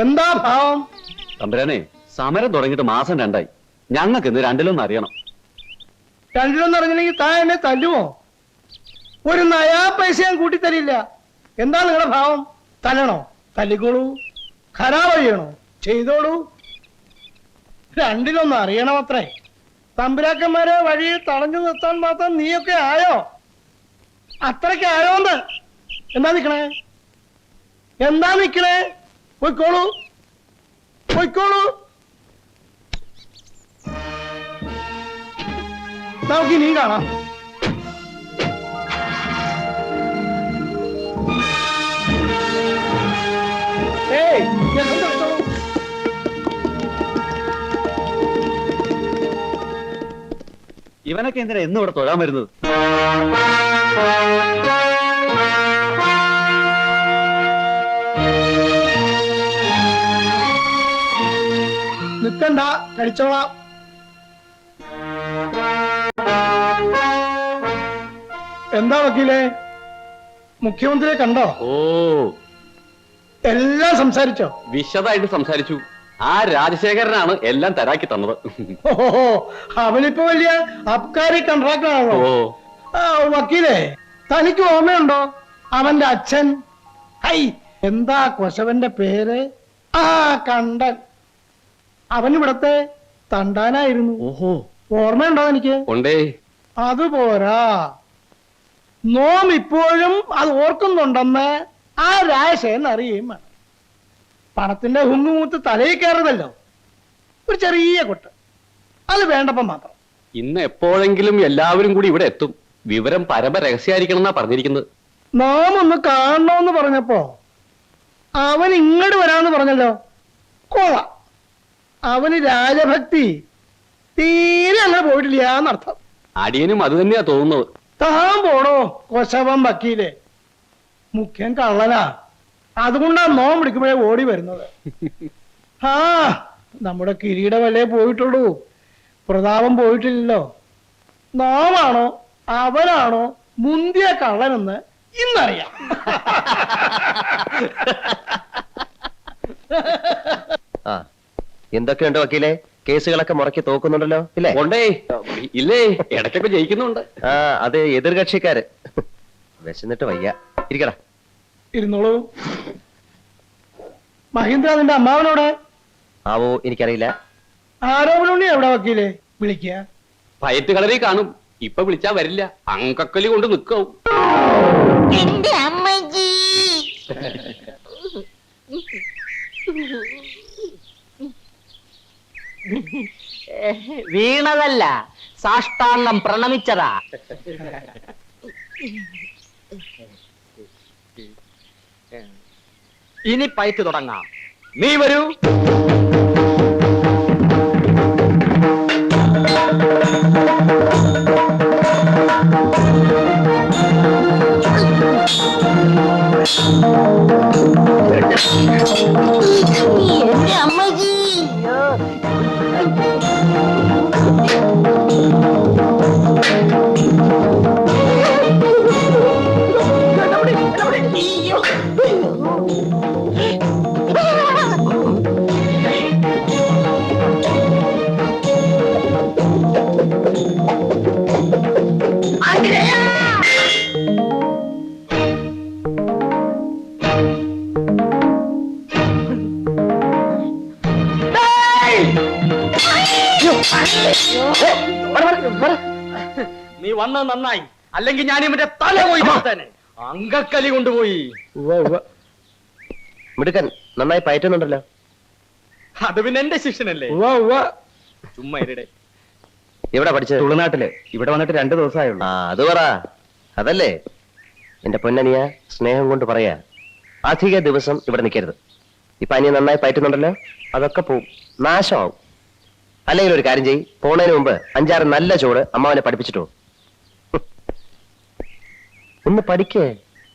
എന്താ ഭാവം? തമ്പുരാനെ, സമരം തുടങ്ങിയിട്ട് മാസം 2 ഞങ്ങൾക്ക് ഇന്ന് 2 അറിയണം. 2 അറിഞ്ഞില്ലെങ്കിൽ താൻ എന്നെ തല്ലുമോ? ഒരു നയാ പൈസ ഞാൻ കൂട്ടിത്തരില്ല. എന്താ നിങ്ങളുടെ ഭാവം? തല്ലണോ? തല്ലിക്കോളൂ. ഖരാബ് ചെയ്യണോ? ചെയ്തോളൂ. 2 അറിയണം അത്രേ. തമ്പുരാക്കന്മാരെ വഴിയിൽ തടഞ്ഞു നിർത്താൻ മാത്രം നീയൊക്കെ ആയോ? അത്രയ്ക്ക് ആയോന്ന്? എന്താ നിക്കണേ? എന്താ നിക്കണേ? പോയിക്കോളൂ, പോയിക്കോളൂ. നമുക്ക് ഇനിയും കാണാം. ഏയ് ഇവനൊക്കെ എന്തിനാ എന്നും ഇവിടെ തൊഴാൻ വരുന്നത്? നിക്കണ്ട, കഴിച്ചോളാം. എന്താ വക്കീലേ, മുഖ്യമന്ത്രിയെ കണ്ടോ? ഓ, എല്ലാം സംസാരിച്ചോ? വിശദമായിട്ട് സംസാരിച്ചു. ആ രാജശേഖരനാണ് എല്ലാം തരാക്കി തന്നത്. ഓഹോ, അവനിപ്പോ വലിയ അബ്കാരി കോൺട്രാക്ടറാണോ? വക്കീലേ, തനിക്ക് ഓർമ്മയുണ്ടോ അവന്റെ അച്ഛൻ? ഹൈ, എന്താ കൊശവന്റെ പേര്? ആ, കണ്ടൻ. അവനിവിടത്തെ തണ്ടാനായിരുന്നു. ഓഹോ, ഓർമ്മയുണ്ടോ എനിക്ക്? ഉണ്ടേ. അതുപോരാ, നോം ഇപ്പോഴും അത് ഓർക്കുന്നുണ്ടെന്ന് ആ രാജശേഖരൻ അറിയുകയും വേണം. പണത്തിന്റെ ഹുങ്ങുമൂത്ത് തലയിൽ കയറുന്നല്ലോ. ഒരു ചെറിയ കൊട്ട്, അത് വേണ്ടപ്പം മാത്രം. ഇന്ന് എപ്പോഴെങ്കിലും എല്ലാവരും കൂടി ഇവിടെ എത്തും. വിവരം പരമ രഹസ്യമായിരിക്കണം എന്നാ പറഞ്ഞിരിക്കുന്നത്. നാം ഒന്ന് കാണണമെന്ന് പറഞ്ഞപ്പോ അവൻ ഇങ്ങോട്ട് വരാമെന്ന് പറഞ്ഞല്ലോ. കൊള്ളാം. അവന് രാജഭക്തി തീരെ അങ്ങനെ പോയിട്ടില്ല എന്നർത്ഥം. അടിയനും അത് തന്നെയാ തോന്നുന്നത്. താൻ പോടോ കൊശവൻ വക്കീലെ. മുഖ്യൻ കള്ളനാ, അതുകൊണ്ടാ നോം വിളിക്കുമ്പോഴേ ഓടി വരുന്നത്. ആ, നമ്മുടെ കിരീടമല്ലേ പോയിട്ടുള്ളൂ, പ്രതാപം പോയിട്ടില്ലല്ലോ. നോമാണോ അവനാണോ മുന്തിയ കള്ളനെന്ന് ഇന്നറിയാം. എന്തൊക്കെയുണ്ട് വക്കീലെ? കേസുകളൊക്കെ മുറക്കി തോക്കുന്നുണ്ടല്ലോ ഇല്ലേ? ഉണ്ടേ, ഇല്ലേ, ഇടയ്ക്കൊക്കെ ജയിക്കുന്നുണ്ട്. ആ, അത് എതിർകക്ഷിക്കാര്. വിശന്നിട്ട് വയ്യ, ഇരിക്കടാ. ഇരുന്നോളൂ. മഹീന്ദ്ര, നിന്റെ അമ്മാവനോടെ? ആവോ, എനിക്കറിയില്ല. ആരോപണി എവിടെ വക്കീലെ? വിളിക്കുക. പയറ്റ് കളറി കാണും. ഇപ്പൊ വിളിച്ചാ വരില്ല, അങ്കക്കലി കൊണ്ട് നിക്കാവും. വീണതല്ല, സാഷ്ടാംഗം പ്രണമിച്ചതാ. ഇനി പയറ്റ് തുടങ്ങാം. നീ വരൂ. നീ വന്നത് നന്നായി, അല്ലെങ്കിൽ ഞാൻ ഇവന്റെ തല പോയി തന്നെ അങ്കക്കലി കൊണ്ടുപോയി. മിടുക്കൻ, നന്നായി പയറ്റുന്നുണ്ടല്ലോ. അത് പിന്നെ എന്റെ ശിഷ്യനല്ലേ. ചുമ്മാ ഇരടെ. എവിടെ പഠിച്ചത്? തുളുനാട്ടില്. ഇവിടെ വന്നിട്ട് 2 ദിവസമായുള്ളൂ. ആ, അത് പറ. അതല്ലേ എന്റെ പൊന്നനിയ, സ്നേഹം കൊണ്ട് പറയാ, അധിക ദിവസം ഇവിടെ നിൽക്കരുത്. ഇപ്പൊ അനിയ നന്നായി പയറ്റുന്നുണ്ടല്ലോ, അതൊക്കെ പോവും, നാശമാവും. അല്ലെങ്കിൽ ഒരു കാര്യം ചെയ്യ്, പോണതിന് മുമ്പ് 5-6 നല്ല ചോറ് അമ്മാവനെ പഠിപ്പിച്ചിട്ടോ. ഒന്ന് പഠിക്കേ,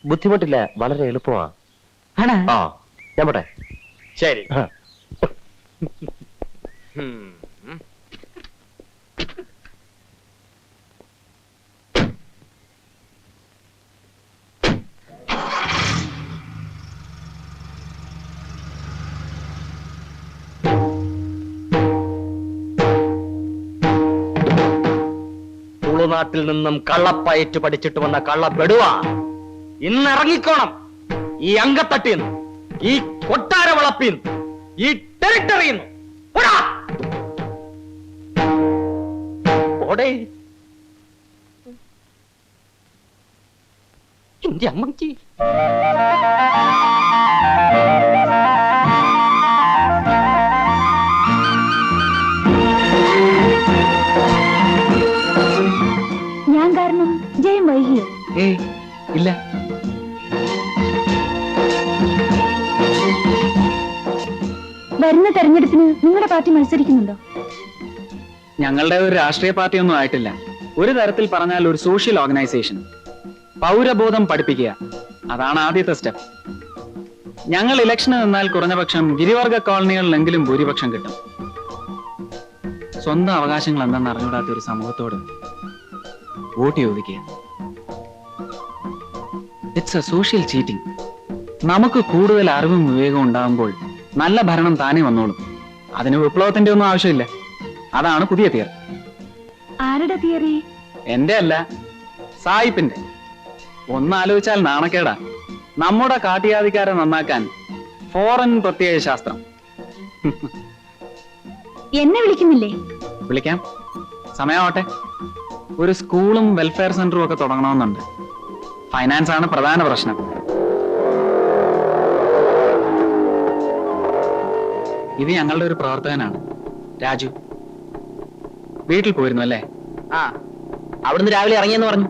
ബുദ്ധിമുട്ടില്ല, വളരെ എളുപ്പമാ. ആ, ഞാൻ പോട്ടെ. ശരി. തമിഴ്നാട്ടിൽ നിന്നും കള്ളപ്പയറ്റ് പഠിച്ചിട്ട് വന്ന കള്ളപ്പെടുവ ഇന്നിറങ്ങിക്കോണം ഈ അങ്കത്തട്ടിന്ന്, ഈ കൊട്ടാര വളപ്പിന്ന്, ഈ ടെറിട്ടറിന്ന്. എന്റെ അമ്മക്ക് ഞാൻ കാരണം ജയം വൈകിയോ? ഏയ് ഇല്ല. വരുന്ന തെരഞ്ഞെടുപ്പിന് നിങ്ങളുടെ പാർട്ടി മത്സരിക്കുന്നുണ്ടോ? ഞങ്ങളുടെ ഒരു രാഷ്ട്രീയ പാർട്ടിയൊന്നും ആയിട്ടില്ല. ഒരു തരത്തിൽ പറഞ്ഞാൽ ഒരു സോഷ്യൽ ഓർഗനൈസേഷൻ. പൗരബോധം പഠിപ്പിക്കുക, അതാണ് ആദ്യത്തെ സ്റ്റെപ്പ്. ഞങ്ങൾ ഇലക്ഷന് നിന്നാൽ കുറഞ്ഞപക്ഷം ഗിരിവർഗ കോളനികളിലെങ്കിലും ഭൂരിപക്ഷം കിട്ടും. സ്വന്തം അവകാശങ്ങൾ എന്തെന്ന് അറിഞ്ഞൂടാത്ത ഒരു സമൂഹത്തോട് വോട്ട് ചോദിക്കുക. It's A social cheating. നമുക്ക് കൂടുതൽ അറിവും വിവേകവും ഉണ്ടാകുമ്പോൾ നല്ല ഭരണം താനേ വന്നോളും. അതിന് വിപ്ലവത്തിന്റെ ഒന്നും ആവശ്യമില്ല. അതാണ് പുതിയ തിയറി. ആരുടെ തിയറി? എന്റെ അല്ല, സായിപ്പിന്റെ. ഒന്നാലോചിച്ചാൽ നാണക്കേടാ. നമ്മുടെ കാട്ടിയാദിക്കാരെ നന്നാക്കാൻ ഫോറിൻ പ്രത്യേക ശാസ്ത്രം. എന്നെ വിളിക്കുന്നില്ലേ? വിളിക്കാം, സമയമാവട്ടെ. ഒരു സ്കൂളും വെൽഫെയർ സെന്ററും ഒക്കെ തുടങ്ങണമെന്നുണ്ട്. ഫൈനാൻസ് ആണ് പ്രധാന പ്രശ്നം. ഇത് ഞങ്ങളുടെ ഒരു പ്രവർത്തകനാണ്, രാജു. വീട്ടിൽ പോയിരുന്നു അല്ലേ? ആ, അവിടുന്ന് രാവിലെ ഇറങ്ങിയെന്ന് പറഞ്ഞു.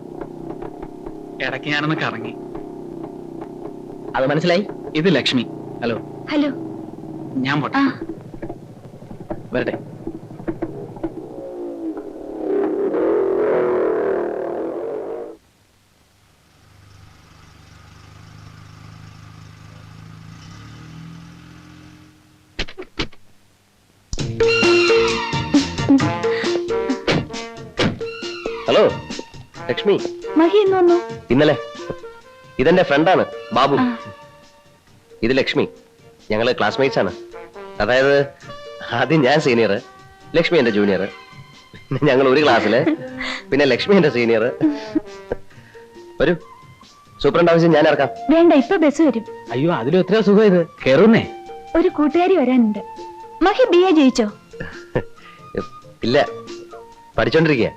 ഇടയ്ക്ക് ഞാനൊന്ന് കറങ്ങി. അത് മനസ്സിലായി. ഇത് ലക്ഷ്മി. ഹലോ. ഹലോ. ഞാൻ പോട്ടെ. ആ, വരട്ടെ. ഹലോ ലക്ഷ്മി. മഹി എന്ന് വന്നു. ഇന്നലെ. ഇതെന്റെ ഫ്രണ്ടാണ് ബാബു. ആ. ഇത് ലക്ഷ്മി. ഞങ്ങള് ക്ലാസ്മേറ്റ്സ് ആണ്. അതായത് ആദ്യം ഞാൻ സീനിയർ, ലക്ഷ്മി എന്റെ ജൂനിയർ. പിന്നെ ഞങ്ങൾ ഒരു ക്ലാസ്സില്. പിന്നെ ലക്ഷ്മി എന്റെ സീനിയർ. ഒരു സൂപ്രണ്ട് ആവശ്യം ഞാൻ ഇറക്കാം. വേണ്ട, ഇപ്പൊ ബസ് വരും. അയ്യോ, അതിലും എത്രയോ സുഖം ഇത്. കേറുന്നേ. ഒരു കൂട്ടുകാരി വരാനുണ്ട്. മഹി BA ജയിച്ചോ? ഇല്ല, പഠിച്ചോണ്ടിരിക്കുക.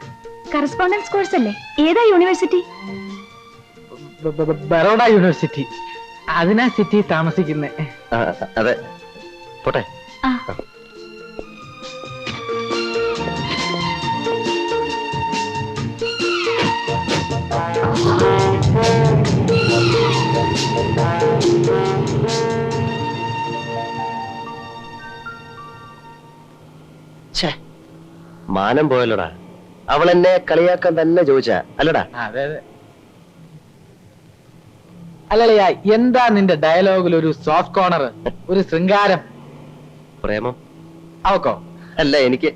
കറസ്പോണ്ടൻസ് കോഴ്സ് അല്ലേ? ഏതാ യൂണിവേഴ്സിറ്റി? ബറോഡ യൂണിവേഴ്സിറ്റി. അതിനാ സിറ്റി താമസിക്കുന്നേ. അതെ, പോട്ടെ. ആ. മാനം പോയല്ലോടാ. അവൾ എന്നെ കളിയാക്കാൻ തന്നെ ചോദിച്ചാ അല്ലടാ? അതെ അതെ. അല്ലല്ലയാ, എന്താ നിന്റെ ഡയലോഗിൽ ഒരു സോഫ്റ്റ് കോർണർ, ഒരു ശൃംഗാരം? പ്രേമം അവക്കോ? അല്ല, എനിക്ക്.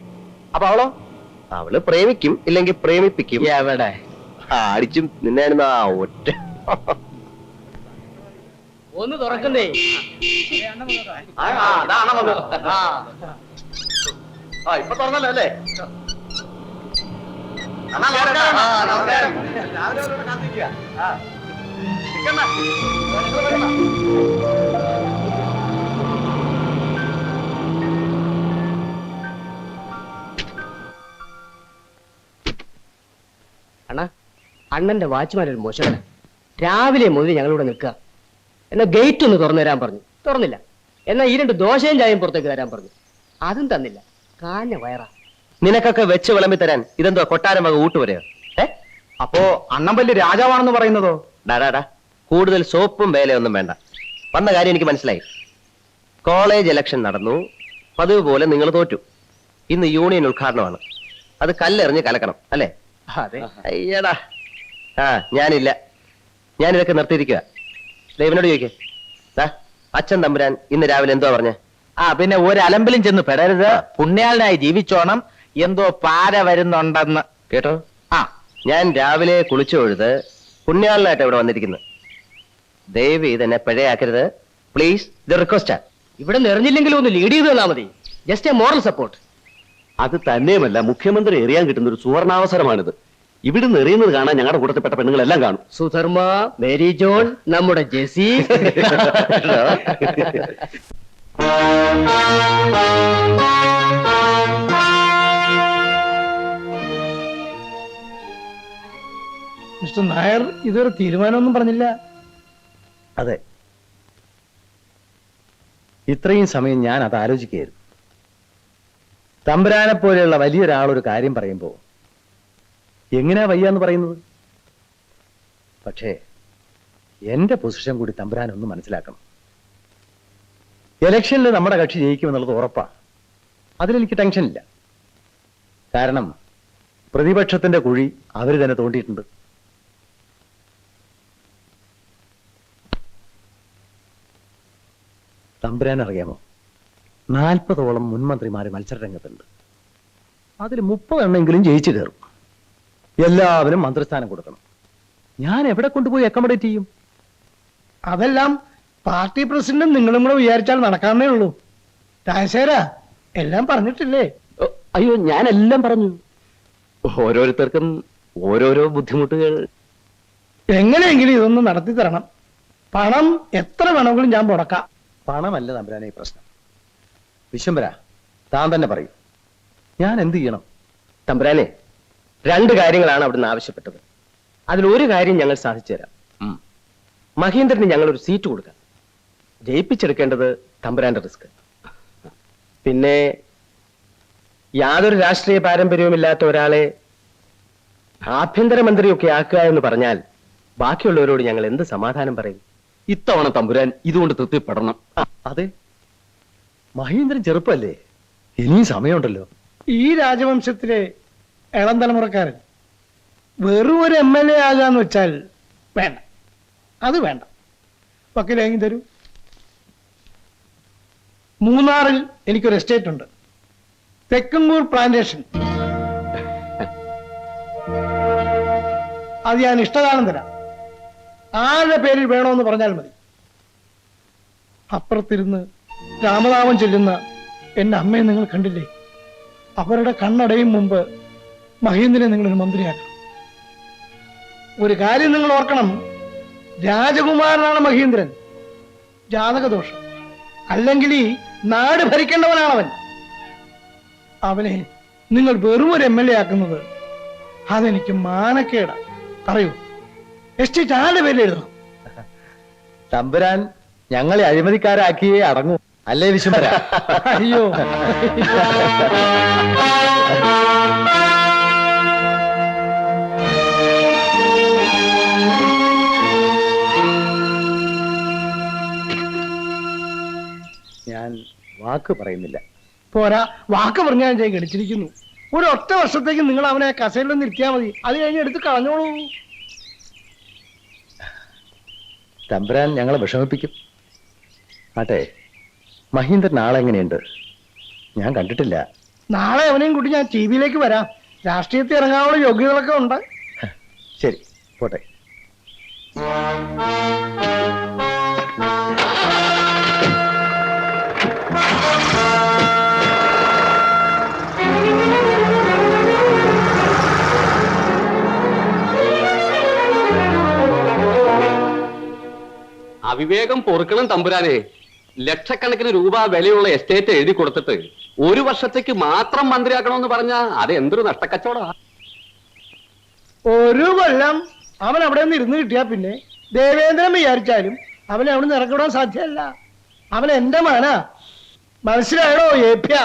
അപ്പൊ അവളോ? അവള് പ്രേമിക്കും, ഇല്ലെങ്കിൽ പ്രേമിപ്പിക്കും. എവിടെ? അടിച്ചും നിന്നായിരുന്നു ആ ഒറ്റ. ഒന്ന് തുറക്കുന്നേ. ഇപ്പൊ തുറന്നല്ലോ അല്ലേ? അണ്ണാ, അണ്ണന്റെ വാച്ച്മാനൊരു മോശം. രാവിലെ മുതൽ ഞങ്ങളിവിടെ നിൽക്കുക. എന്നാ ഗേറ്റ് ഒന്ന് തുറന്നു തരാൻ പറഞ്ഞു, തുറന്നില്ല. എന്നാ ഈ 2 ദോശയും ചായയും പുറത്തേക്ക് തരാൻ പറഞ്ഞു, അതും തന്നില്ല. കാഞ്ഞ വയറാ. നിനക്കൊക്കെ വെച്ച് വിളമ്പി തരാൻ ഇതെന്തോ കൊട്ടാരം വക ഊട്ടുവരെയോ? അപ്പോ അണ്ണൻ വലിയ രാജാവാണെന്ന് പറയുന്നതോ? ഡാടാ, കൂടുതൽ സോപ്പും വേലയൊന്നും വേണ്ട. വന്ന കാര്യം എനിക്ക് മനസ്സിലായി. കോളേജ് ഇലക്ഷൻ നടന്നു, പതിവ് പോലെ നിങ്ങൾ തോറ്റു. ഇന്ന് യൂണിയൻ ഉദ്ഘാടനമാണ്. അത് കല്ലെറിഞ്ഞ് കലക്കണം അല്ലേ? അതെ. അയ്യടാ, ഞാനില്ല. ഞാനിതൊക്കെ നിർത്തിയിരിക്കുക. ദൈവനോട് ചോദിക്കേ. അച്ഛൻ തമ്പുരാൻ ഇന്ന് രാവിലെ എന്തോ പറഞ്ഞേ? പിന്നെ ഒരു അലമ്പിലും ചെന്ന് പെടരുത്, പുണ്യാളനായി ജീവിച്ചോണം, എന്തോ പാര വരുന്നുണ്ടെന്ന് കേട്ടോ? ഞാൻ രാവിലെ കുളിച്ചു തൊഴുത് പുണ്യാളനായിട്ട് ഇവിടെ വന്നിരിക്കുന്നത്. ദയവ് ഇതെന്നെ പിഴയാക്കരുത് പ്ലീസ്. ഇത് റിക്വസ്റ്റാ. ഇവിടെ നിറഞ്ഞില്ലെങ്കിലും ഒന്ന് ലീഡ് ചെയ്ത് തന്നാ മതി. Just A moral support. അത് തന്നെയുമല്ല, മുഖ്യമന്ത്രി എറിയാൻ കിട്ടുന്ന ഒരു സുവർണാവസരമാണിത്. ഇവിടുന്ന് എറിയുന്നത് കാണാൻ ഞങ്ങളുടെ കൂട്ടത്തിൽപ്പെട്ട പെണ്ണുങ്ങളെല്ലാം കാണും. സുധർമ്മ, മേരി ജോൺ, നമ്മുടെ ജെസി. മിസ്റ്റർ നായർ ഇതൊരു തീരുമാനമൊന്നും പറഞ്ഞില്ല. അതെ, ഇത്രയും സമയം ഞാൻ അത് ആലോചിക്കുകയായിരുന്നു. തമ്പുരാനെ പോലെയുള്ള വലിയൊരാൾ ഒരു കാര്യം പറയുമ്പോ എങ്ങനെയാ വയ്യാന്ന് പറയുന്നത്? പക്ഷേ എന്റെ പൊസിഷൻ കൂടി തമ്പുരാൻ ഒന്ന് മനസ്സിലാക്കണം. ഇലക്ഷനിൽ നമ്മുടെ കക്ഷി ജയിക്കുമെന്നുള്ളത് ഉറപ്പാ. അതിലെനിക്ക് ടെൻഷനില്ല. കാരണം പ്രതിപക്ഷത്തിന്റെ കുഴി അവര് തന്നെ തോണ്ടിയിട്ടുണ്ട്. തമ്പുരാൻ അറിയാമോ, 40ഓളം മുൻമന്ത്രിമാര് മത്സരരംഗത്തുണ്ട്. അതിൽ 30 എണ്ണമെങ്കിലും ജയിച്ചു കയറും. എല്ലാവരും മന്ത്രിസ്ഥാനം കൊടുക്കണം. ഞാൻ എവിടെ കൊണ്ടുപോയി അക്കോമഡേറ്റ് ചെയ്യും? അതെല്ലാം പാർട്ടി പ്രസിഡന്റും നിങ്ങളും കൂടെ വിചാരിച്ചാൽ നടക്കാന്നേ ഉള്ളൂ. രാജശേഖര എല്ലാം പറഞ്ഞിട്ടില്ലേ? അയ്യോ, ഞാനെല്ലാം പറഞ്ഞു. ഓരോരുത്തർക്കും ഓരോരോ ബുദ്ധിമുട്ടുകൾ. എങ്ങനെയെങ്കിലും ഇതൊന്ന് നടത്തി തരണം. പണം എത്ര വേണമെങ്കിലും ഞാൻ മുടക്കാം. പണമല്ല തമ്പുരാനെ ഈ പ്രശ്നം. വിശ്വംഭര, താൻ തന്നെ പറയൂ, ഞാൻ എന്ത് ചെയ്യണം? തമ്പുരാനെ, 2 കാര്യങ്ങളാണ് അവിടുന്ന് ആവശ്യപ്പെട്ടത്. അതിലൊരു കാര്യം ഞങ്ങൾ സാധിച്ചു തരാം. മഹീന്ദ്രന് ഞങ്ങൾ ഒരു സീറ്റ് കൊടുക്കാം. ജയിപ്പിച്ചെടുക്കേണ്ടത് തമ്പുരാന്റെ റിസ്ക്. പിന്നെ യാതൊരു രാഷ്ട്രീയ പാരമ്പര്യവുമില്ലാത്ത ഒരാളെ ആഭ്യന്തരമന്ത്രിയൊക്കെ ആക്കുക എന്ന് പറഞ്ഞാൽ ബാക്കിയുള്ളവരോട് ഞങ്ങൾ എന്ത് സമാധാനം പറയും? ഇത്തവണ തമ്പുരാൻ ഇതുകൊണ്ട് തൃപ്തിപ്പെടണം. അതെ, മഹീന്ദ്രൻ ചെറുപ്പല്ലേ, ഇനിയും സമയമുണ്ടല്ലോ. ഈ രാജവംശത്തിലെ ഇളം തലമുറക്കാരൻ വെറും ഒരു MLA ആകാന്ന് വെച്ചാൽ വേണ്ട, അത് വേണ്ട. വക്കീലേങ്ങി തരൂ. മൂന്നാറിൽ എനിക്കൊരു എസ്റ്റേറ്റ് ഉണ്ട്, തെക്കുംകൂർ പ്ലാന്റേഷൻ. അത് ഞാൻ ഇഷ്ടദാനം തരാം. ആരുടെ പേരിൽ വേണമെന്ന് പറഞ്ഞാൽ മതി. അപ്പുറത്തിരുന്ന് രാമനാമം ചൊല്ലുന്ന എന്റെ അമ്മയെ നിങ്ങൾ കണ്ടില്ലേ? അവരുടെ കണ്ണടയും മുമ്പ് മഹീന്ദ്രനെ നിങ്ങളൊരു മന്ത്രിയാക്കണം. ഒരു കാര്യം നിങ്ങൾ ഓർക്കണം, രാജകുമാരനാണ് മഹീന്ദ്രൻ. ജാതകദോഷം അല്ലെങ്കിൽ ഈ നാട് ഭരിക്കേണ്ടവനാണവൻ. അവനെ നിങ്ങൾ വെറും ഒരു MLA ആക്കുന്നത് അതെനിക്ക് മാനക്കേടാ. പറയൂ, എസ്റ്റേറ്റ് ആരുടെ പേരിൽ എഴുതണം? തമ്പുരാൻ ഞങ്ങളെ അഴിമതിക്കാരാക്കിയേ അടങ്ങൂ, അല്ലേ വിശ്വംഭര? അയ്യോ, ഞാൻ വാക്ക് പറയുന്നില്ല. പോരാ, വാക്ക് പറഞ്ഞാൽ ഞാൻ ഗണിച്ചിരിക്കുന്നു. ഒരു ഒറ്റ വർഷത്തേക്ക് നിങ്ങൾ അവനെ കസേരയിലൊന്നും ഇരിക്കാൻ മതി. അത് കഴിഞ്ഞ് എടുത്ത് കളഞ്ഞോളൂ. തമ്പുരാൻ ഞങ്ങളെ വിഷമിപ്പിക്കും. ആട്ടെ, മഹീന്ദ്രൻ ആളെങ്ങനെയുണ്ട്? ഞാൻ കണ്ടിട്ടില്ല. നാളെ അവനെയും കൂട്ടി ഞാൻ TV-യിലേക്ക് വരാം. രാഷ്ട്രീയത്തിൽ ഇറങ്ങാനുള്ള യോഗ്യതകളൊക്കെ ഉണ്ട്. ശരി, പോട്ടെ. അവിവേകം പൊറുക്കണം തമ്പുരാനെ. ലക്ഷക്കണക്കിന് രൂപ വിലയുള്ള എസ്റ്റേറ്റ് എഴുതി കൊടുത്തിട്ട് 1 വർഷത്തേക്ക് മാത്രം മന്ത്രിയാക്കണമെന്ന് പറഞ്ഞാ അത് എന്തൊരു നഷ്ടക്കച്ചവടാ. 1 കൊല്ലം അവൻ അവിടെ നിന്ന് ഇരുന്ന് കിട്ടിയാ പിന്നെ ദേവേന്ദ്രൻ വിചാരിച്ചാലും അവനെ അവിടെ നിന്ന് ഇറക്കിവിടാൻ സാധ്യമല്ല. അവൻ എന്റെ മകനാ. മനസ്സിലായോ ഏപ്യ?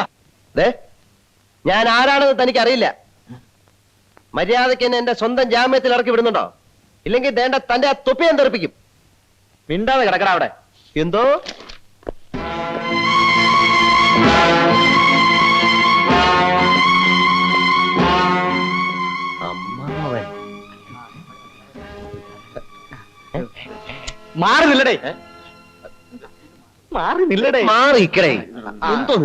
ഞാൻ ആരാണെന്ന് തനിക്ക് അറിയില്ല. മര്യാദയ്ക്ക് എന്നെ എന്റെ സ്വന്തം ജാമ്യത്തിൽ ഇറക്കി വിടുന്നുണ്ടോ? ഇല്ലെങ്കിൽ ദേണ്ട തന്റെ ആ തൊപ്പി ഞാൻ തെറിപ്പിക്കും. മിണ്ടാതെ കിടക്കട അവിടെ. എന്തോ അമ്മാവൻ മാറി നില്ലടേ, മാറി നില്ലടേ, മാറി ഇക്കടേ. എന്തോ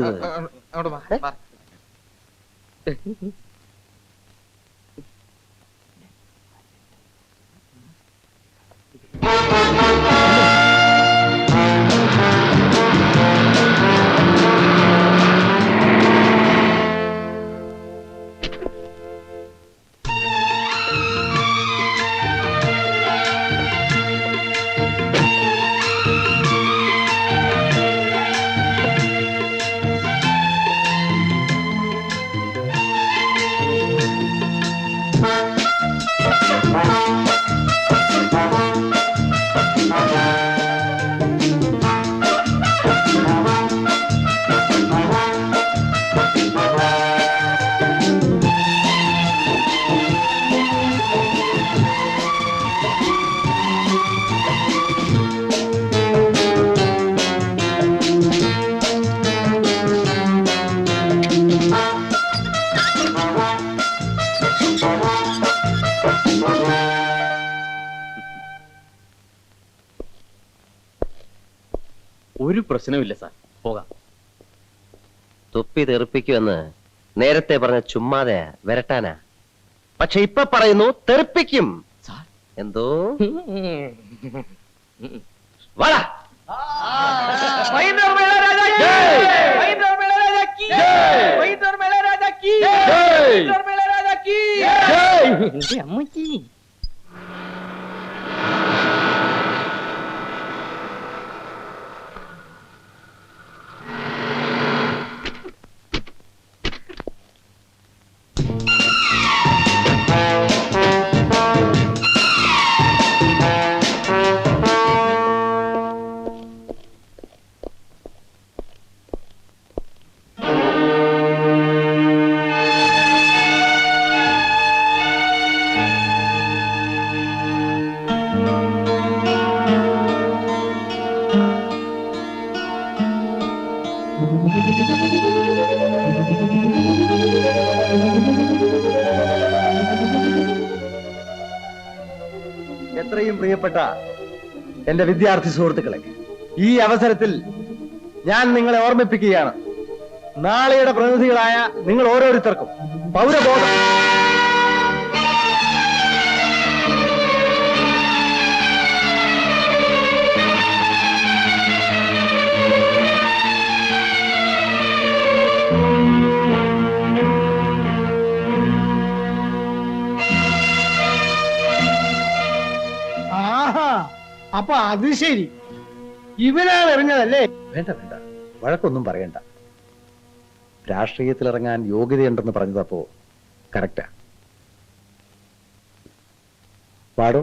ഒരു പ്രശ്നവുമില്ല സാർ, പോകാം. തുപ്പി തെറിപ്പിക്കുമെന്ന് നേരത്തെ പറഞ്ഞ ചുമ്മാതെ വരട്ടാനാ. പക്ഷെ ഇപ്പൊ പറയുന്നു തെറിപ്പിക്കും. സാർ, എന്തോ വാടാ. എന്റെ അമ്മച്ചി. എത്രയും പ്രിയപ്പെട്ട എന്റെ വിദ്യാർത്ഥി സുഹൃത്തുക്കളെ, ഈ അവസരത്തിൽ ഞാൻ നിങ്ങളെ ഓർമ്മിപ്പിക്കുകയാണ്, നാളെയുടെ പ്രതിനിധികളായ നിങ്ങൾ ഓരോരുത്തർക്കും പൗരബോധം ആഹാ, അപ്പൊ അത് ശരി, ഇവനാണ് എറിഞ്ഞതല്ലേ? വേണ്ട വേണ്ട, വഴക്കൊന്നും പറയണ്ട. രാഷ്ട്രീയത്തിലിറങ്ങാൻ യോഗ്യതയുണ്ടെന്ന് പറഞ്ഞതപ്പോ കറക്റ്റാ. പാടോ.